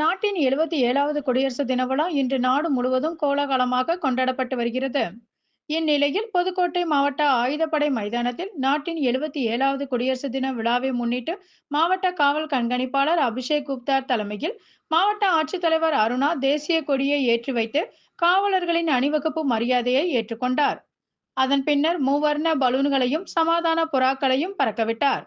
நாட்டின் 77வது குடியரசு தின விழா இன்று நாடு முழுவதும் கோலாகலமாக கொண்டாடப்பட்டு வருகிறது. இந்நிலையில் புதுக்கோட்டை மாவட்ட ஆயுதப்படை மைதானத்தில் நாட்டின் 77வது குடியரசு தின விழாவை முன்னிட்டு மாவட்ட காவல் கண்காணிப்பாளர் அபிஷேக் குப்தா தலைமையில் மாவட்ட ஆட்சித்தலைவர் அருணா தேசிய கொடியை ஏற்றி வைத்து காவலர்களின் அணிவகுப்பு மரியாதையை ஏற்றுக்கொண்டார். அதன் பின்னர் மூவர்ண பலூன்களையும் சமாதான புறாக்களையும் பறக்கவிட்டார்.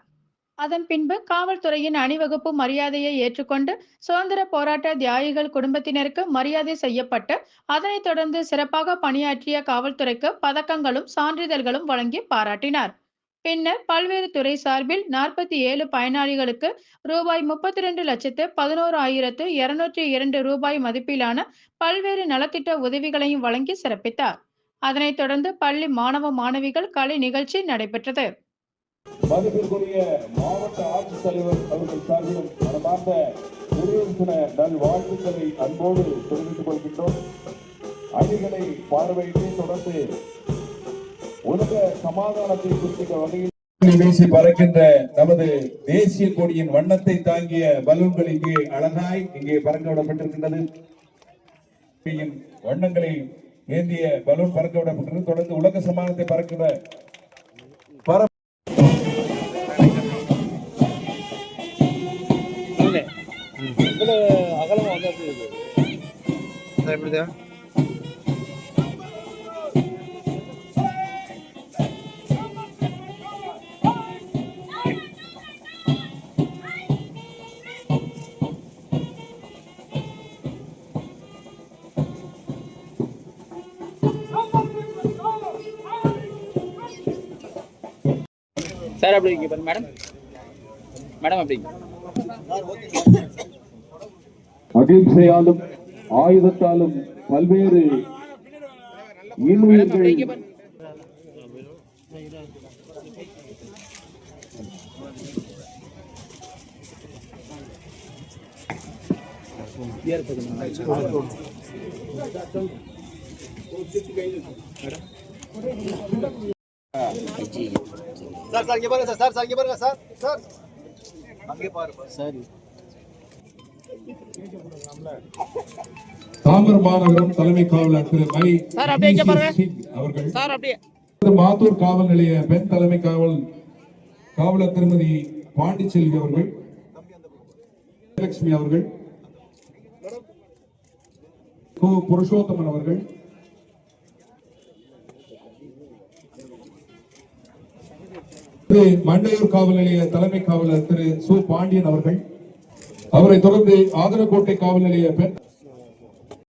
அதன் பின்பு காவல்துறையின் அணிவகுப்பு மரியாதையை ஏற்றுக்கொண்டு சுதந்திர போராட்ட தியாகிகள் குடும்பத்தினருக்கு மரியாதை செய்யப்பட்டு அதனைத் தொடர்ந்து சிறப்பாக பணியாற்றிய காவல்துறைக்கு பதக்கங்களும் சான்றிதழ்களும் வழங்கி பாராட்டினார். பின்னர் பல்வேறு துறை சார்பில் 47 பயனாளிகளுக்கு ரூபாய் 32,11,202 ரூபாய் மதிப்பிலான பல்வேறு நலத்திட்ட உதவிகளையும் வழங்கி சிறப்பித்தார். அதனைத் தொடர்ந்து பள்ளி மாணவ மாணவிகள் கலை நிகழ்ச்சி நடைபெற்றது. மதிப்பிற்குரிய மாவட்ட ஆட்சித்தலைவர் அவர்கள் சார்பிலும் மனமார்ந்த குடியரசு தின நல்வாழ்த்துக்களை அன்போடு தெரிவித்துக் கொள்கின்றோம். அணிகளை பார்வையிட்டு தொடர்ந்து உலக சமாதானத்தை குறிப்பிட்ட வகையில் வீசி பறக்கின்ற நமது தேசிய கொடியின் வண்ணத்தை தாங்கிய பலூன்கள் இங்கே அழகாய் இங்கே பறக்க விடப்பட்டிருக்கின்றது. வண்ணங்களை ஏந்திய பலூன் பறக்க விடப்பட்டது. தொடர்ந்து உலக சமாதானத்தை பறக்கின்ற அகலமா வந்து எப்படிதான் சார் அப்படி மேடம் மேடம் அப்படி அகிம்சையாலும் ஆயுதத்தாலும் பல்வேறு இன்னுயிர்கள் சார் சார் இங்க பாருங்க சார் சார் இங்க பாருங்க சார் சார் அங்கே பாருங்க சார். தாம்பரம் மாநகரம் தலைமை காவலர் திரு மை அவர்கள், மாத்தூர் காவல் நிலைய பெண் தலைமை காவலர் திருமதி பாண்டிச்செல்வி அவர்கள், லட்சுமி அவர்கள், புருஷோத்தமன் அவர்கள், மண்டையூர் காவல் நிலைய தலைமை காவலர் திரு சு பாண்டியன் அவர்கள், அவரை தொடர்ந்து ஆதரக்கோட்டை காவல் நிலைய பெண்